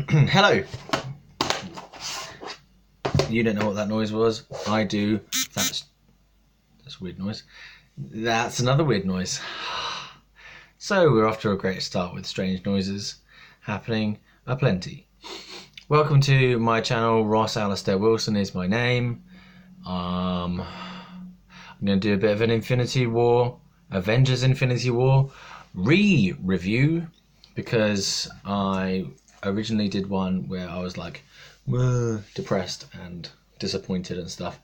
Hello. You don't know what that noise was. I do. That's a weird noise. That's another weird noise. So we're off to a great start with strange noises happening aplenty. Welcome to my channel. Ross Alistair Wilson is my name. I'm going to do a bit of an Avengers Infinity War review, because I originally did one where I was like depressed and disappointed and stuff,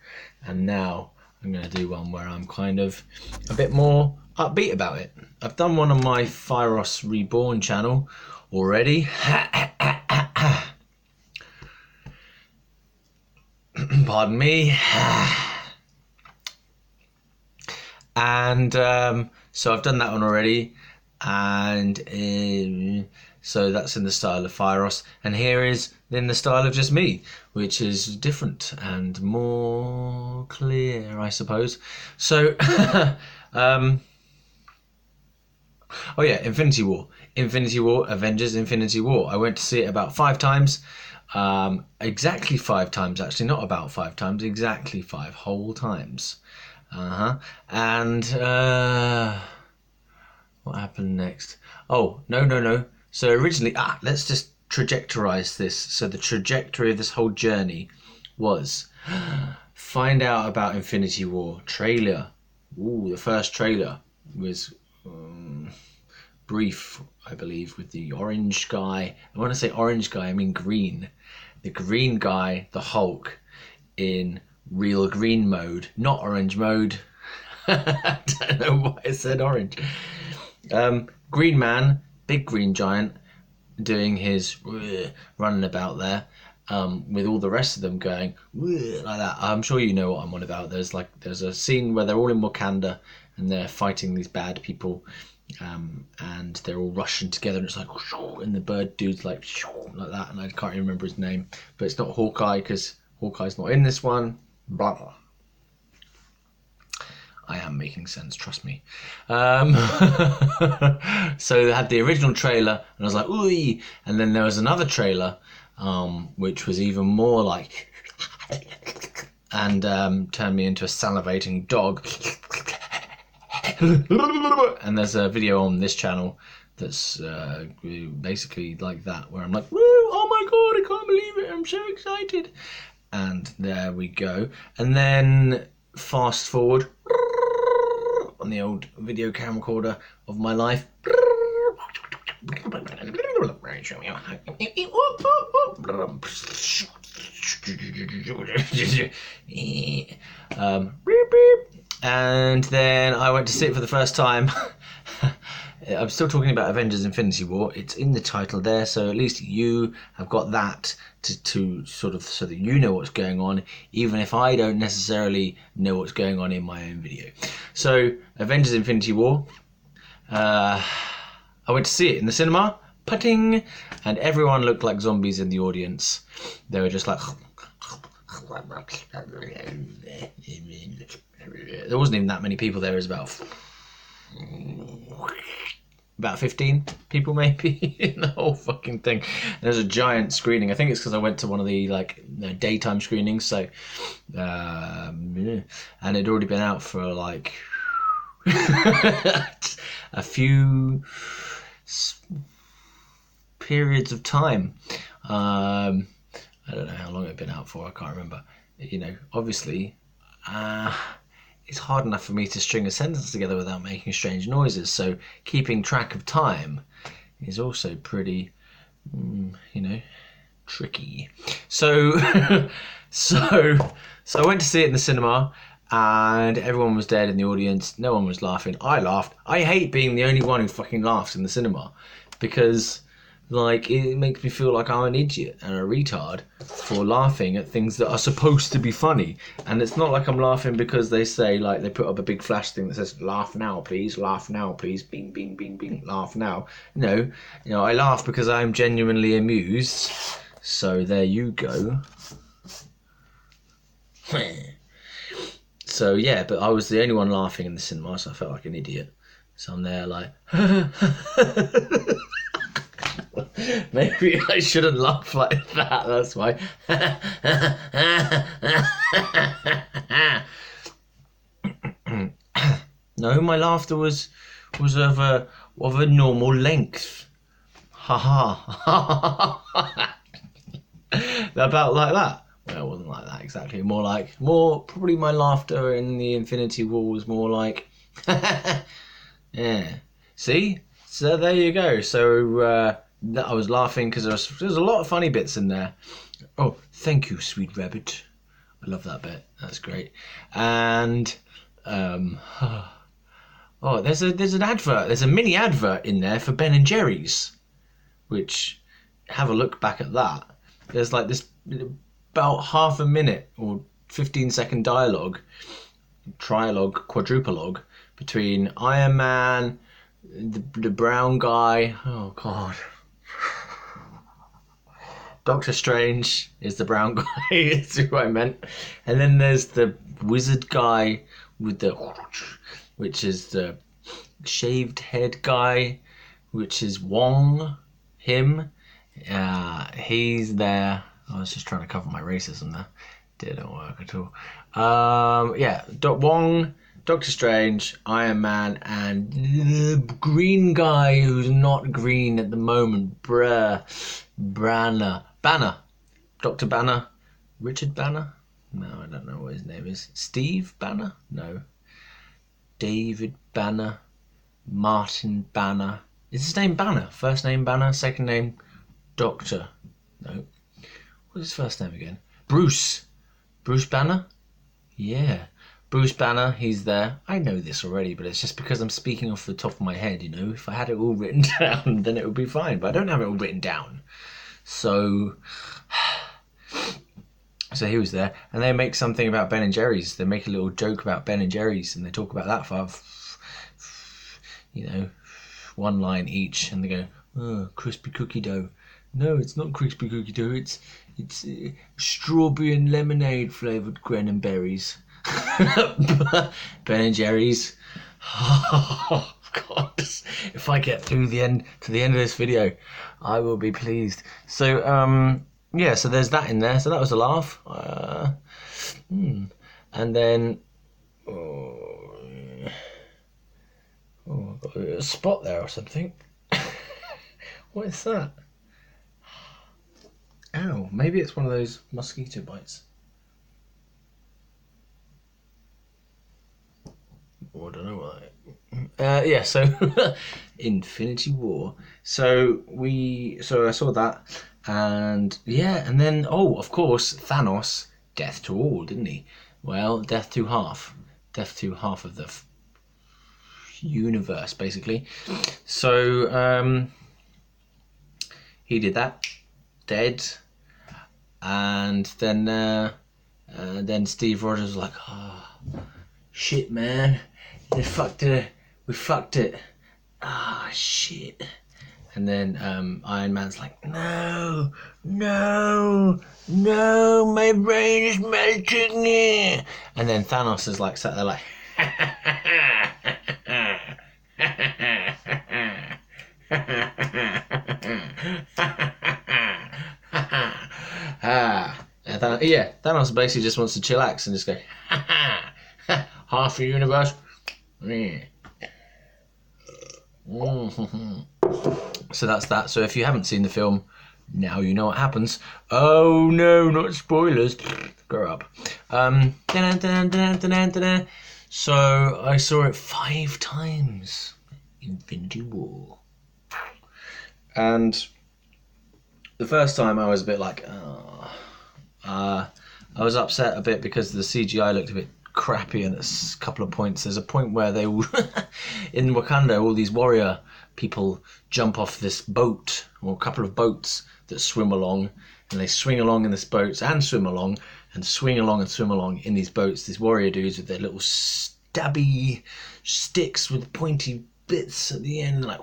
and now I'm going to do one where I'm kind of a bit more upbeat about it. I've done one on my Phyros Reborn channel already. Pardon me. And so I've done that one already, and so that's in the style of Phyros, and here is in the style of just me, which is different and more clear, I suppose. So oh yeah, Infinity War, Avengers Infinity War. I went to see it about 5 times. Exactly 5 times, actually, not about 5 times, exactly 5 whole times. And what happened next? Oh, no. So originally, let's just trajectorize this. So the trajectory of this whole journey was find out about Infinity War trailer. Ooh, the first trailer was brief, I believe, with the orange guy. And when I say orange guy, I mean green. The green guy, the Hulk, in real green mode, not orange mode. I don't know why I said orange. Green man, big green giant, doing his running about there, with all the rest of them going like that. I'm sure you know what I'm on about. There's a scene where they're all in Wakanda and they're fighting these bad people, and they're all rushing together, and it's like, and the bird dude's like that, and I can't even remember his name, but it's not Hawkeye because Hawkeye's not in this one. Blah blah. I am making sense, trust me. So they had the original trailer, and I was like, ooh, and then there was another trailer, which was even more like, and turned me into a salivating dog. And there's a video on this channel that's basically like that, where I'm like, woo, oh my god, I can't believe it, I'm so excited. And there we go. And then fast forward on the old video camcorder of my life. And then I went to see it for the first time. I'm still talking about Avengers Infinity War. It's in the title there, so at least you have got that to sort of, so that you know what's going on, even if I don't necessarily know what's going on in my own video. So Avengers Infinity War, I went to see it in the cinema, putting, and everyone looked like zombies in the audience. They were just like, there wasn't even that many people there. It was about 15 people maybe in the whole fucking thing. There's a giant screening. I think it's because I went to one of the daytime screenings, so and it'd already been out for like a few periods of time. I don't know how long it'd been out for, I can't remember. Obviously it's hard enough for me to string a sentence together without making strange noises, so keeping track of time is also pretty, tricky. So so I went to see it in the cinema, and everyone was dead in the audience. No one was laughing. I laughed. I hate being the only one who fucking laughs in the cinema, because it makes me feel like I'm an idiot and a retard for laughing at things that are supposed to be funny. And it's not like I'm laughing because they say, they put up a big flash thing that says, laugh now, please, bing, bing, bing, bing, laugh now. No, I laugh because I'm genuinely amused. So there you go. So yeah, but I was the only one laughing in the cinema, so I felt like an idiot. So I'm there like, Maybe I shouldn't laugh like that. That's why. No, my laughter was of a normal length. Ha ha. About like that. Well, it wasn't like that exactly. More probably my laughter in the Infinity War was more like, yeah. See, so there you go. So I was laughing because there's a lot of funny bits in there. Oh, thank you, sweet rabbit. I love that bit. That's great. And oh, there's an advert. There's a mini advert in there for Ben and Jerry's, which have a look back at that. There's like this about half a minute or 15-second dialogue, trialogue, quadruplelogue between Iron Man, the brown guy. Oh God. Doctor Strange is the brown guy. Is who I meant. And then there's the wizard guy with the, which is the shaved head guy, which is Wong. Him. He's there. I was just trying to cover my racism there. Didn't work at all. Yeah, Wong, Doctor Strange, Iron Man, and the green guy who's not green at the moment. Banner. Dr. Banner. Richard Banner? No, I don't know what his name is. Steve Banner? No. David Banner. Martin Banner. Is his name Banner? First name Banner, second name Doctor. No. What's his first name again? Bruce. Bruce Banner? Yeah. Bruce Banner, he's there. I know this already, but it's just because I'm speaking off the top of my head, you know. If I had it all written down, then it would be fine. But I don't have it all written down. So he was there. And they make something about Ben and Jerry's. They make a little joke about Ben and Jerry's, and they talk about that for, you know, one line each. And they go, oh, crispy cookie dough. No, it's not crispy cookie dough. It's strawberry and lemonade flavoured Gren berries. Ben and Jerry's. Oh God! If I get through to the end of this video, I will be pleased. So yeah. So there's that in there. So that was a laugh. And then I've got a spot there or something. What is that? Ow, maybe it's one of those mosquito bites. Oh, I don't know why. Yeah, so Infinity War. So I saw that, and yeah, and then of course Thanos, death to all, didn't he? Well, death to half of the universe, basically. So he did that, dead. And then Steve Rogers was like, oh, shit, man. We fucked it. Ah, shit. And then Iron Man's like, no, my brain is melting. And then Thanos is like, sat there like, Thanos basically just wants to chillax and just go, half the universe. So that's that. So if you haven't seen the film, now you know what happens. Oh no, not spoilers. Grow up. So I saw it 5 times. Infinity War. And the first time I was a bit like, I was upset a bit because the CGI looked a bit crappy and it's a couple of points. There's a point where they all, in Wakanda, all these warrior people jump off this boat, or a couple of boats that swim along, and they swing along in this boats and swim along and swing along and swim along in these boats, these warrior dudes with their little stabby sticks with pointy bits at the end, like,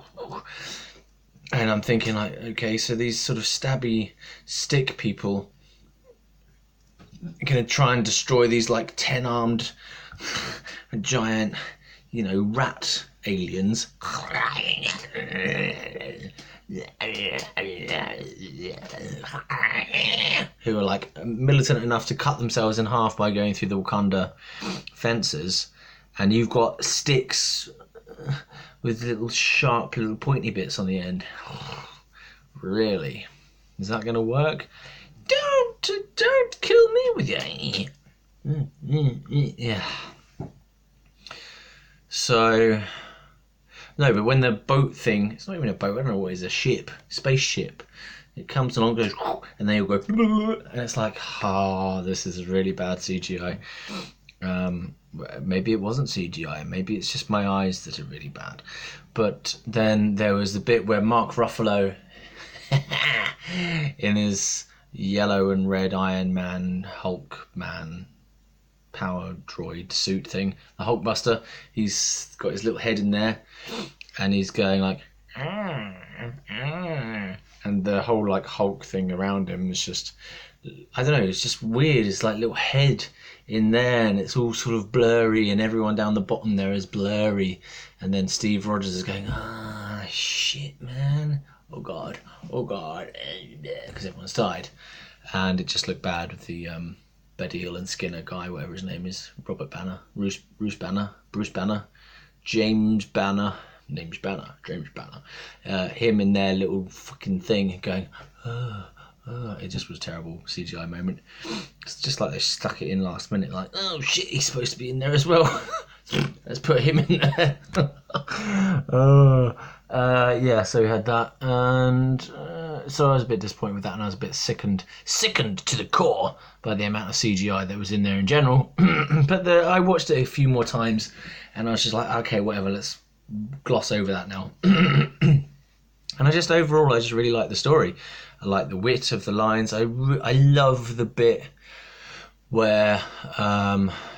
and I'm thinking like, okay, so these sort of stabby stick people are gonna try and destroy these like 10-armed giant, you know, rat aliens. who are like militant enough to cut themselves in half by going through the Wakanda fences, and you've got sticks with little sharp little pointy bits on the end. Really? Is that going to work? Don't kill me with your... Yeah. So... No, but when the boat thing... It's not even a boat, I don't know what it is, a ship. Spaceship. It comes along, goes... And they all go... And it's like, this is really bad CGI. Maybe it wasn't CGI. Maybe it's just my eyes that are really bad. But then there was the bit where Mark Ruffalo... in his yellow and red Iron Man, Hulk Man, power droid suit thing, the Hulkbuster, he's got his little head in there and he's going like and the whole like Hulk thing around him is just, I don't know, it's just weird. It's like little head in there and it's all sort of blurry and everyone down the bottom there is blurry, and then Steve Rogers is going shit man, oh god, because everyone's died, and it just looked bad with the Baddiel and Skinner guy, whatever his name is, Robert Banner, Bruce Banner, James Banner, him in their little fucking thing going, it just was a terrible CGI moment. It's just like they stuck it in last minute, like, oh shit, he's supposed to be in there as well. Let's put him in there. Yeah, so we had that, and so I was a bit disappointed with that, and I was a bit sickened to the core by the amount of CGI that was in there in general. But I watched it a few more times, and I was just like, okay, whatever, let's gloss over that now. And I just really like the story. I like the wit of the lines. I love the bit where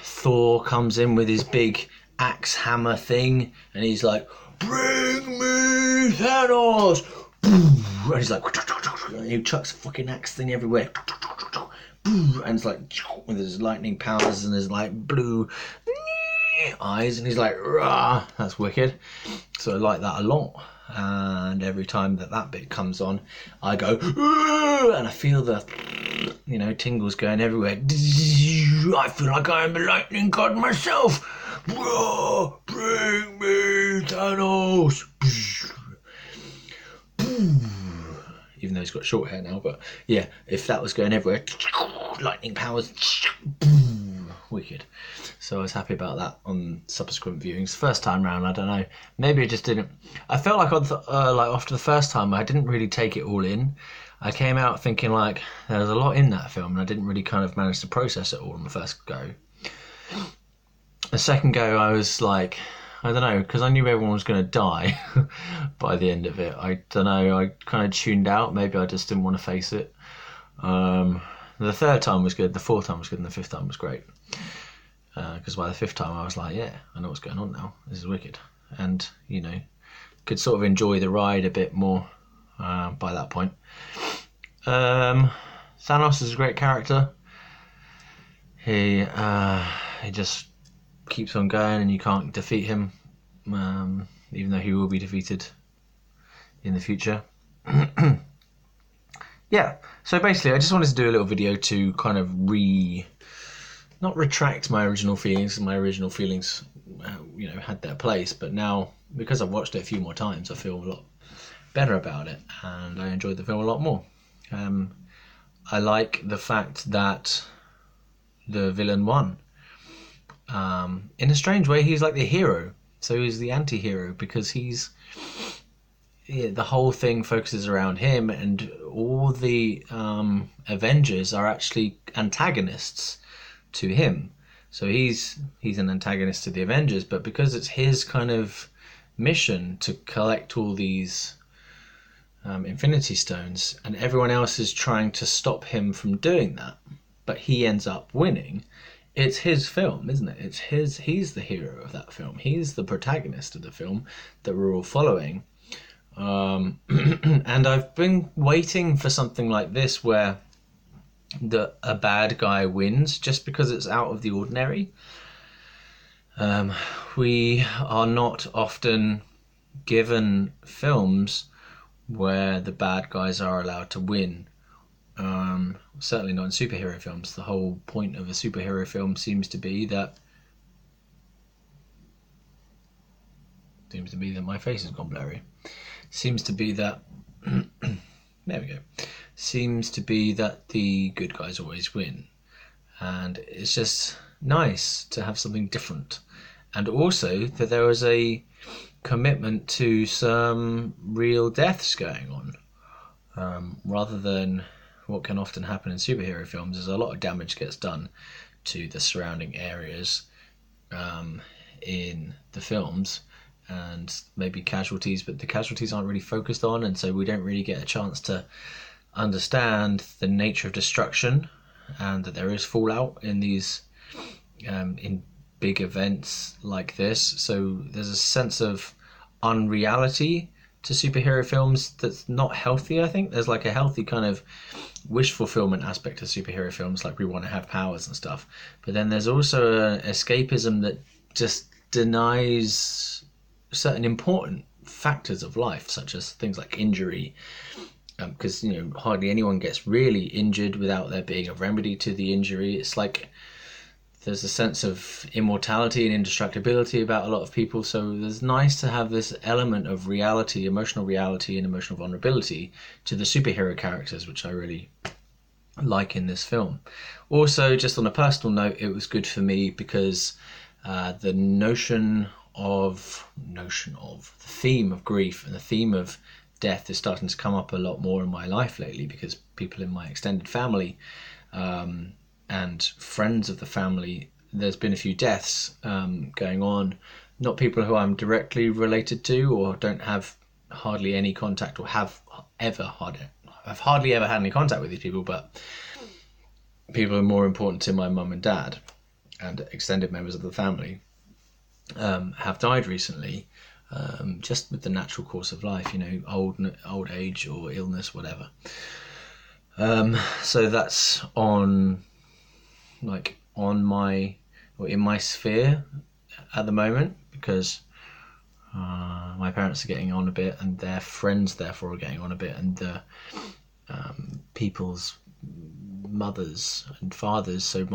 Thor comes in with his big axe hammer thing, and he's like, "Bring me Thanos!" And he's like, and he chucks a fucking axe thing everywhere, and it's like with his lightning powers and his like blue eyes, and he's like, rah, that's wicked. So I like that a lot. And every time that bit comes on, I go, and I feel the, tingles going everywhere. I feel like I am the lightning god myself. Bring me Thanos. Even though he's got short hair now, but yeah, if that was going everywhere, lightning powers, wicked. So I was happy about that on subsequent viewings. First time round, I don't know, maybe it just didn't. I felt like after the first time, I didn't really take it all in. I came out thinking like there was a lot in that film, and I didn't really kind of manage to process it all on the first go. The second go, I was like, I don't know, because I knew everyone was going to die by the end of it. I don't know, I kind of tuned out. Maybe I just didn't want to face it. The third time was good, the fourth time was good, and the fifth time was great. Because by the fifth time I was like, yeah, I know what's going on now. This is wicked. And, could sort of enjoy the ride a bit more by that point. Thanos is a great character. He just keeps on going and you can't defeat him, even though he will be defeated in the future. Yeah, so basically I just wanted to do a little video to kind of not retract my original feelings. My original feelings, had their place, but now, because I've watched it a few more times, I feel a lot better about it, and I enjoyed the film a lot more. I like the fact that the villain won. In a strange way, he's like the hero, so he's the anti-hero, because the whole thing focuses around him, and all the Avengers are actually antagonists to him. So he's an antagonist to the Avengers, but because it's his kind of mission to collect all these Infinity Stones, and everyone else is trying to stop him from doing that, but he ends up winning. It's his film, isn't it? He's the hero of that film. He's the protagonist of the film that we're all following. And I've been waiting for something like this where a bad guy wins just because it's out of the ordinary. We are not often given films where the bad guys are allowed to win. Certainly not in superhero films. The whole point of a superhero film seems to be that my face has gone blurry. Seems to be that there we go. Seems to be that the good guys always win, and it's just nice to have something different, and also that there was a commitment to some real deaths going on, rather than what can often happen in superhero films is a lot of damage gets done to the surrounding areas in the films, and maybe casualties, but the casualties aren't really focused on, and so we don't really get a chance to understand the nature of destruction, and that there is fallout in these in big events like this. So there's a sense of unreality to superhero films that's not healthy. I think there's like a healthy kind of wish fulfillment aspect to superhero films, like we want to have powers and stuff, but then there's also an escapism that just denies certain important factors of life, such as things like injury, because hardly anyone gets really injured without there being a remedy to the injury. It's like there's a sense of immortality and indestructibility about a lot of people, so it's nice to have this element of reality, emotional reality and emotional vulnerability to the superhero characters, which I really like in this film. Also, just on a personal note, it was good for me because the notion of the theme of grief and the theme of death is starting to come up a lot more in my life lately, because people in my extended family and friends of the family, there's been a few deaths going on. Not people who I'm directly related to or don't have hardly any contact, or I've hardly ever had any contact with these people, but people who are more important to my mum and dad and extended members of the family have died recently, just with the natural course of life, old age or illness, whatever. So that's in my sphere at the moment, because my parents are getting on a bit, and their friends therefore are getting on a bit, and the people's mothers and fathers, so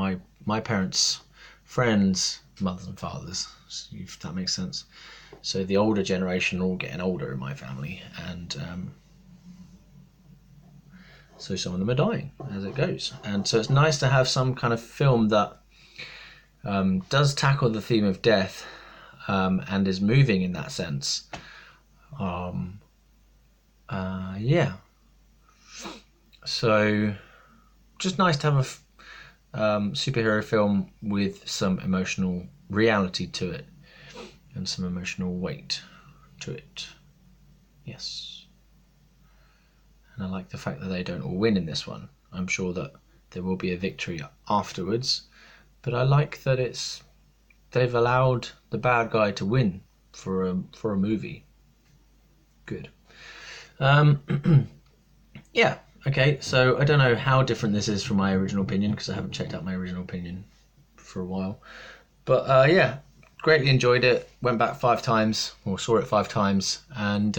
my parents' friends' mothers and fathers, if that makes sense. So the older generation are all getting older in my family, and so some of them are dying as it goes. And so it's nice to have some kind of film that does tackle the theme of death, and is moving in that sense. So just nice to have a superhero film with some emotional reality to it and some emotional weight to it. Yes. And I like the fact that they don't all win in this one. I'm sure that there will be a victory afterwards, but I like that they've allowed the bad guy to win for a movie. Good. Yeah. Okay. So I don't know how different this is from my original opinion, because I haven't checked out my original opinion for a while. But yeah, greatly enjoyed it. Went back 5 times, or saw it 5 times, and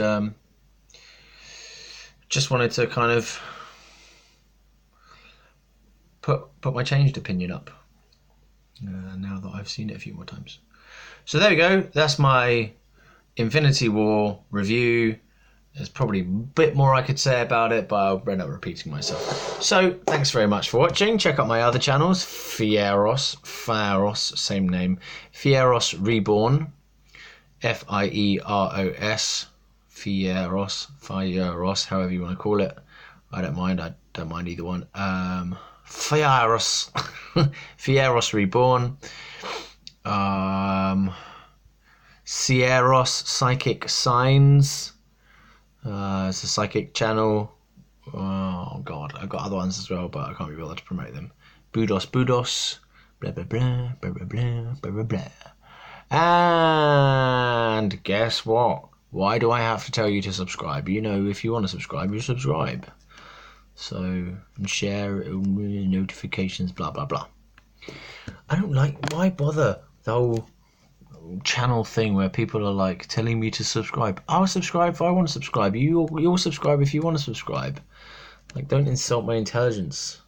just wanted to kind of put my changed opinion up now that I've seen it a few more times. So there we go. That's my Infinity War review. There's probably a bit more I could say about it, but I'll end up repeating myself. So thanks very much for watching. Check out my other channels, Fieros, same name, Fieros Reborn, Fieros, Fieros, however you want to call it. I don't mind either one. Fieros, Fieros Reborn, Sierros Psychic Signs. It's a psychic channel. Oh god, I've got other ones as well, but I can't be bothered to promote them. Budos, blah blah blah, blah blah blah, blah blah blah. And guess what? Why do I have to tell you to subscribe? If you want to subscribe, you subscribe. So, and share notifications, blah blah blah. I don't like, why bother the whole channel thing where people are like telling me to subscribe. I'll subscribe if I want to subscribe. You'll subscribe if you want to subscribe. Like, don't insult my intelligence.